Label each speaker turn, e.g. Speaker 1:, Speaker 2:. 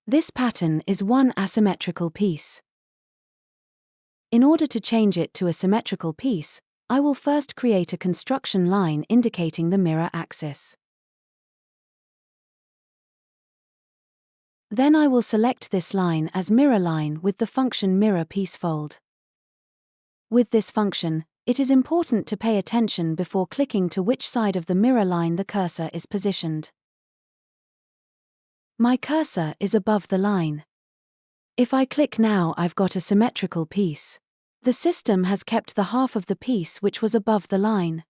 Speaker 1: This pattern is one asymmetrical piece. In order to change it to a symmetrical piece, I will first create a construction line indicating the mirror axis. Then I will select this line as mirror line with the function mirror piecefold. With this function, it is important to pay attention before clicking to which side of the mirror line the cursor is positioned. My cursor is above the line. If I click now, I've got a symmetrical piece. The system has kept the half of the piece which was above the line.